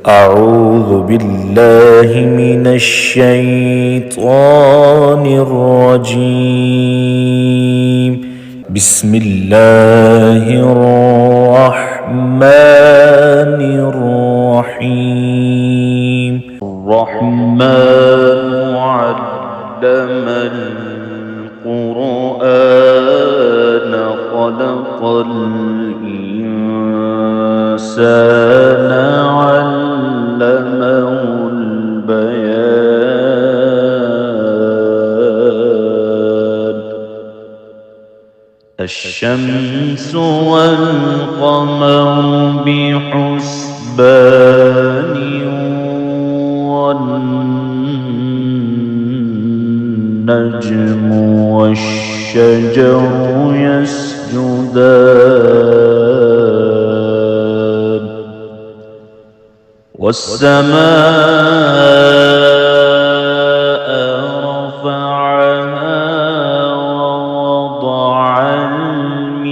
أعوذ بالله من الشيطان الرجيم. بسم الله الرحمن الرحيم. الرحمن علم القرآن خلق الإنسان علمه البيان. الشمس والقمر بحسبان والنجم والشجر يسجدان والسماء رفعها ووضع الميزان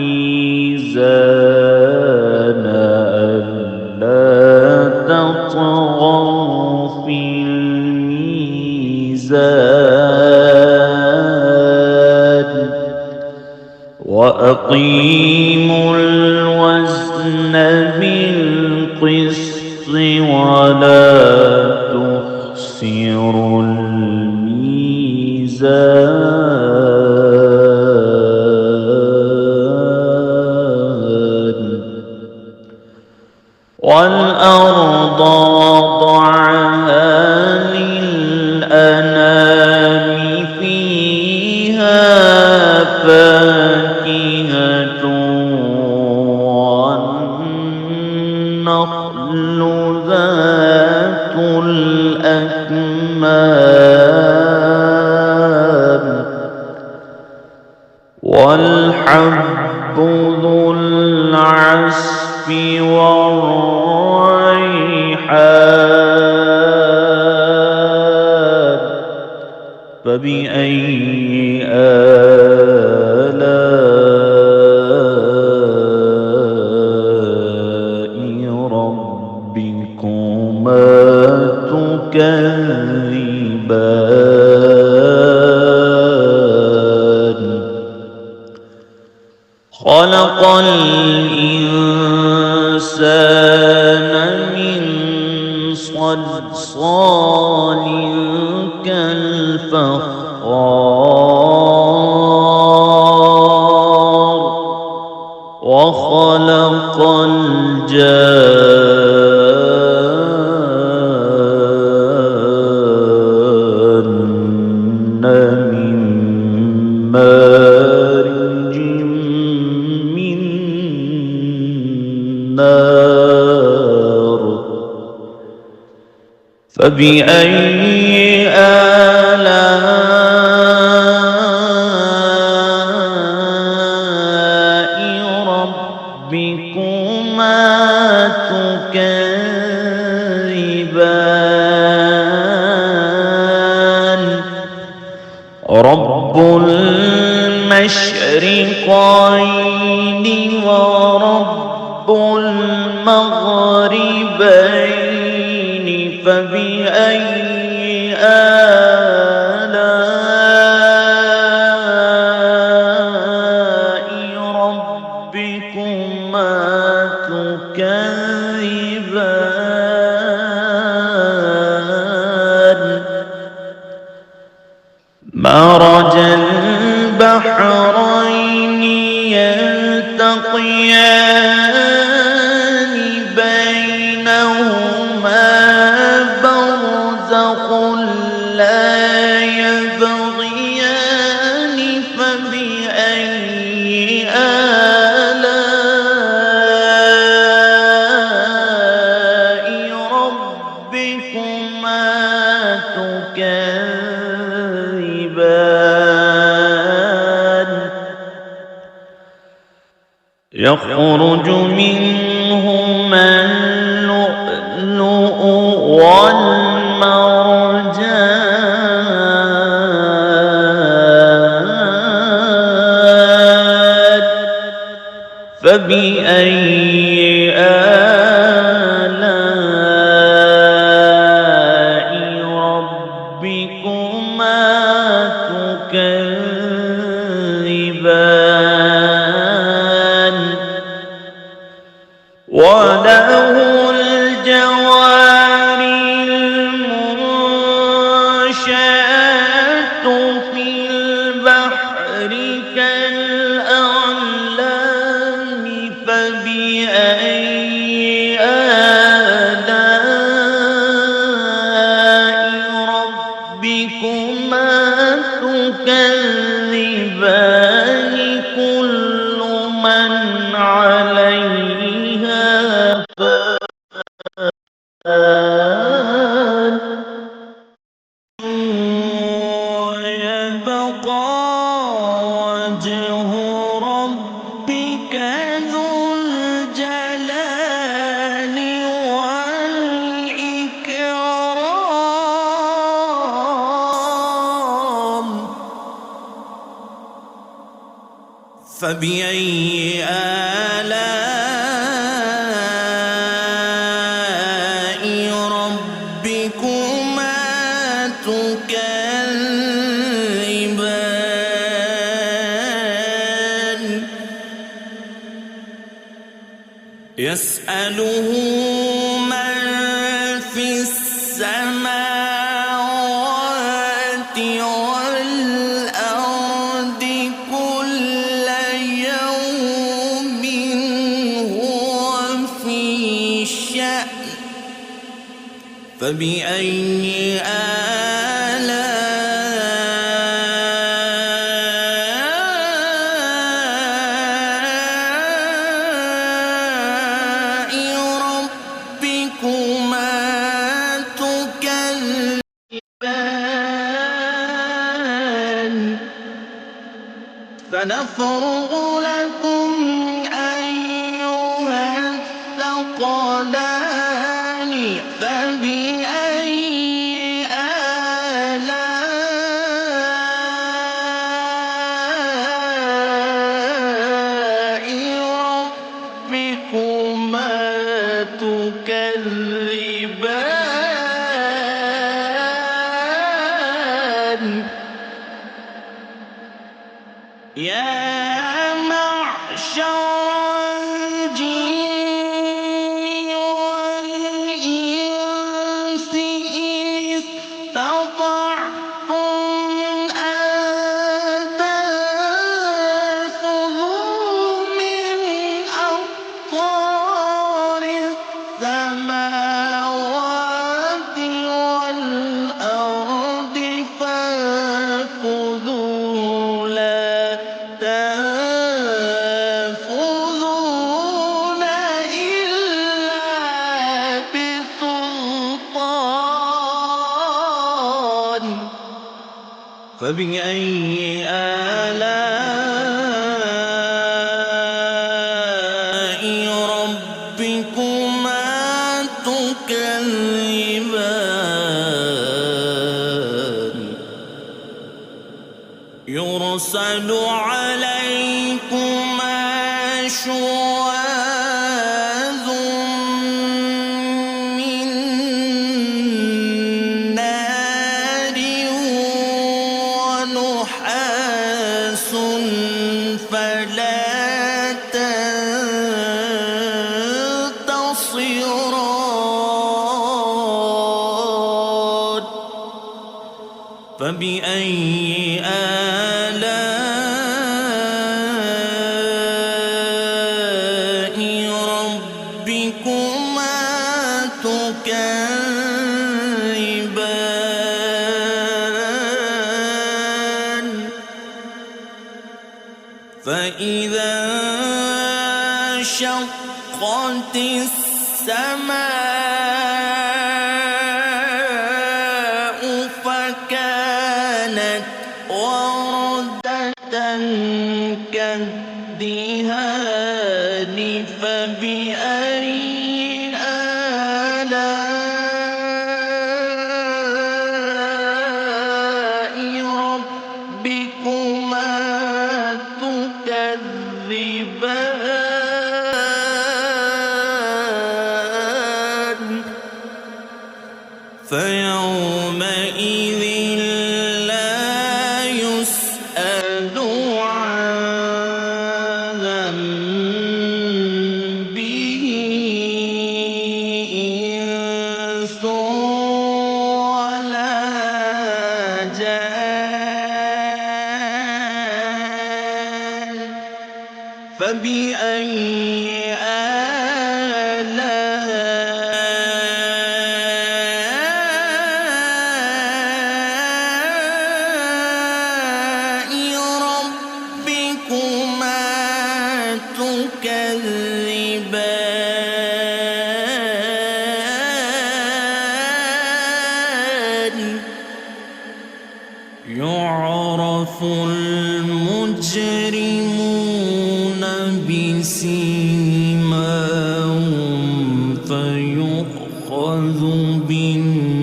ألا تطغوا في الميزان وأقيموا الوزن بالقسط ولا تخسروا الميزان والأرض وضعها للأنام فيها فاكهة والنخل ذات الأكمام والحب ذو العصف والريحان. فبأي آلاء ربكما تكذبان. خلق الإنسان من صلصال كالفخار وخلق الجان من مارج من نار. فبأي آلاء ربكما تكذبان. رب المشرقين ورب المغربين. فبأي آلاء ربكما تكذبان. مرج البحرين يلتقيان بينهما برزخ لا يبغيان. فبأي آلاء ربكما تكذبان. يخرج منهما اللؤلؤ والمرجان. فبأي آلاء فبأي آلاء ربكما تكذبان يسأله من في السماوات والأرض كل يوم هو في شأن فبأي آلاء ربكما تكذبان سنفرغ لكم أيها الثقلان فبأي آلاء ربكما تكذبان يا معشر الجن والإنس إن استطعتم أن تنفذوا من أقطار السماوات والأرض فانفذوا لا تنفذون إلا بسلطان فبأي آلاء ربكما تكذبان يرسل عليكما شواظ من نار ونحاس فلا تنتصران فبأي آلاء ربكما تكذبان فإذا انشقت السماء فكانت وردة كالدهان فبأي آلاء ربكما تكذبان فيومئذ لا يسأل عن ذنبه إنس ولا جان فبأي آلاء ربكما تكذبان يعرف المجرمون بسيماهم فيؤخذ بالنواصي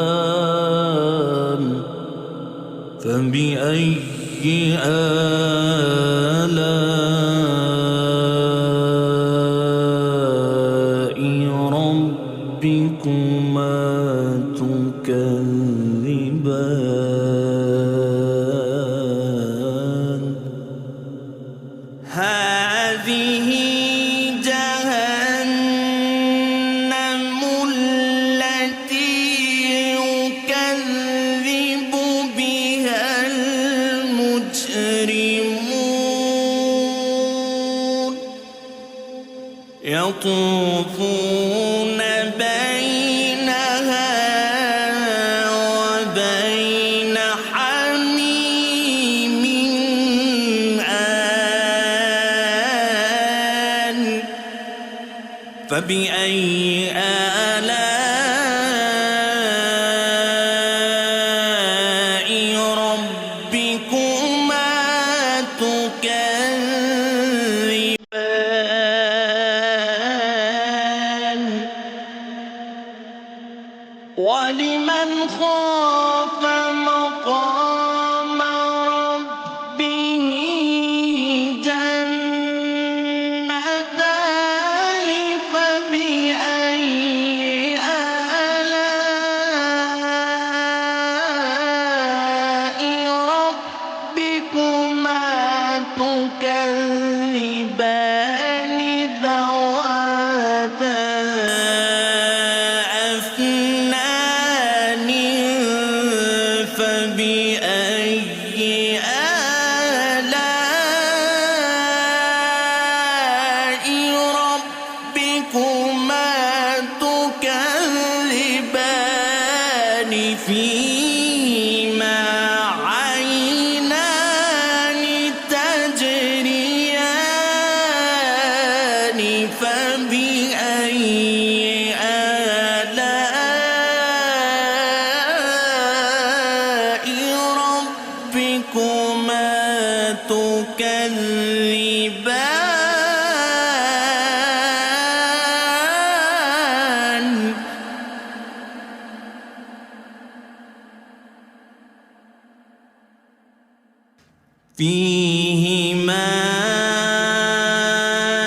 والأقدام هذه جهنم التي يكذب بها المجرمون يطوفون بينها وبين حميم آن فبأي آلاء ربكما تكذبان ولمن خاف مقام ربه جنتان فبأي آلاء ربكما تكذبان ذواتا أفنان فبأي آلاء ربكما تكذبان فيهما عينان تجريان فبأي آلاء ربكما تكذبان فيهما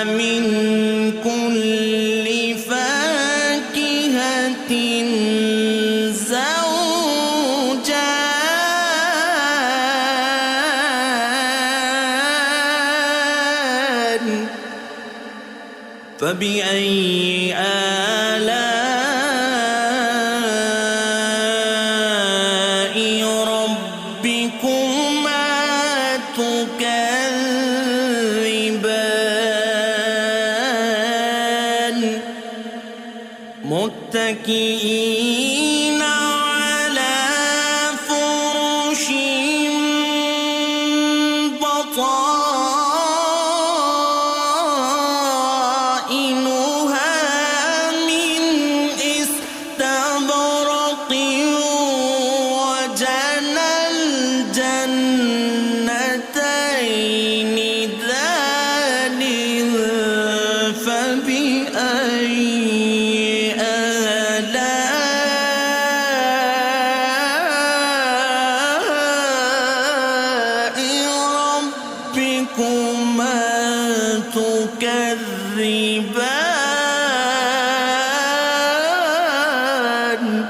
من كل فاكهة زوجان فبأي آلاء ربكما تكذبان متكئين على فرش بطائنها من استبرق وجنى الجنتين دان فبأي آلاء ربكما تكذبان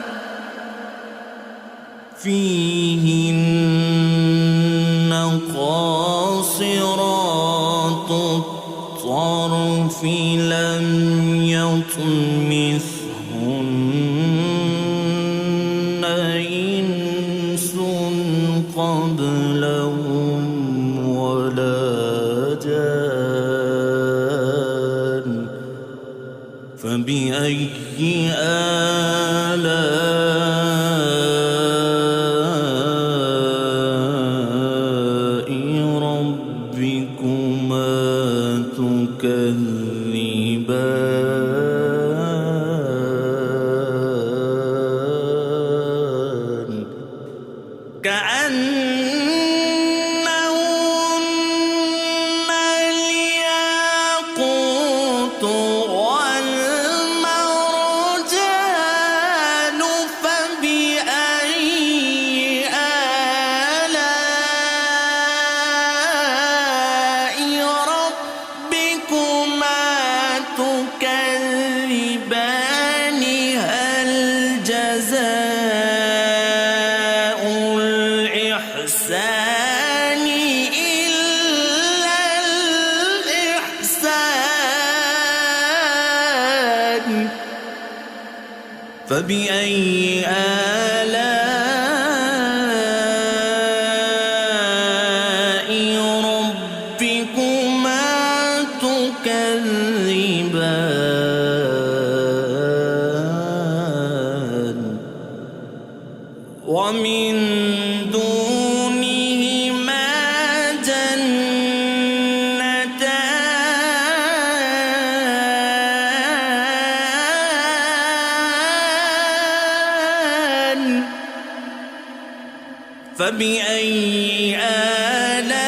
فيهن قاصرات الطرف لم يطمثهن إنس قبلهم ولا جان فبأي آلاء ربكما تكذبان كأنهن الياقوت والمرجان فبأي آلاء ربكما فبأي آلاء ربكما تكذبان ومن دونهما جنتان فبأي آلاء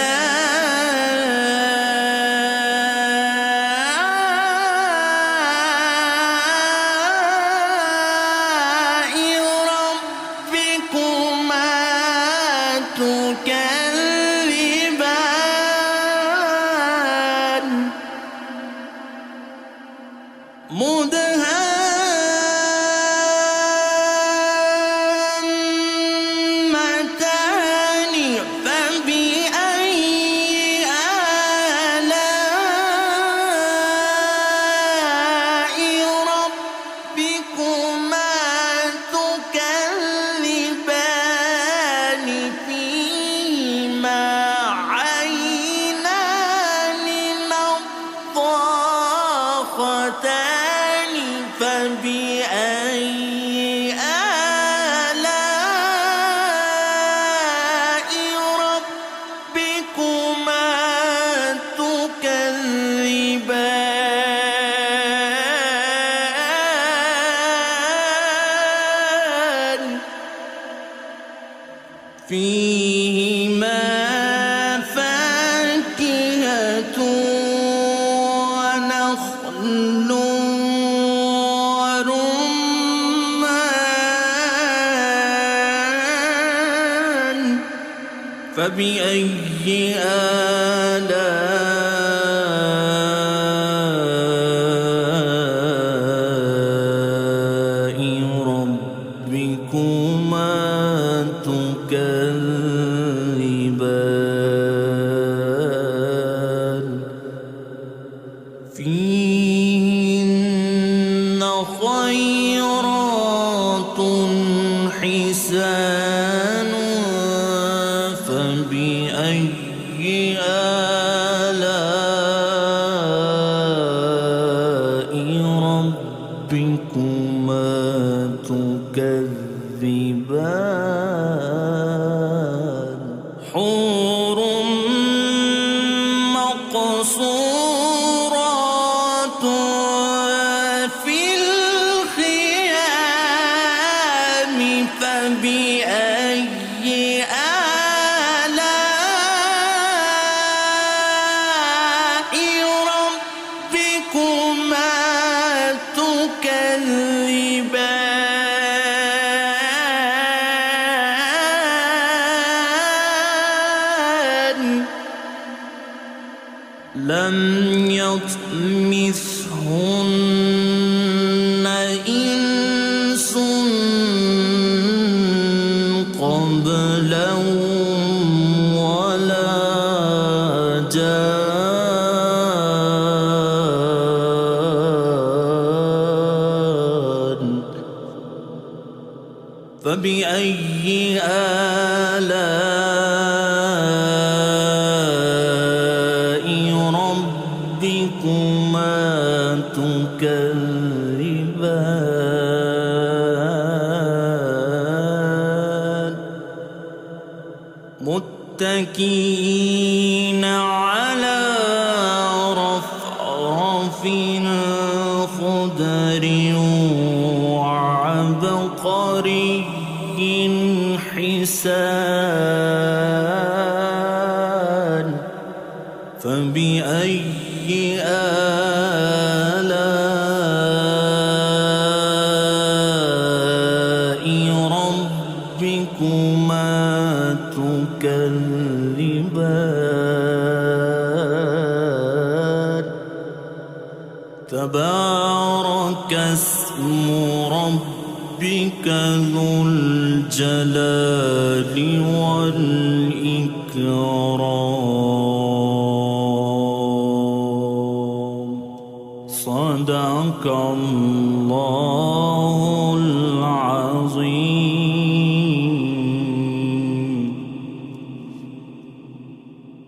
ربكما تكذبان مدهامتان فبأي آلاء ربكما تكذبان فيهما عينان نضاختان فبأي آلاء ربكما تكذبان فيهما فاكهة ونخل ورمان فبأي آلاء ربكما تكذبان فيهن خيرات حسان فبأي آلاء ربكما تكذبان حور مقصورات في الخيام فبأي آلاء ربكما تكذبان لم يطمثهن إنس قبلهم ولا جان فبأي آلاء ربكما تكذبان متكئين على رفرف خضر وعبقري حسان فبأي آلاء ربكما تكذبان تبارك اسم ربك ذو الجلال والإكرام صدق الله العظيم.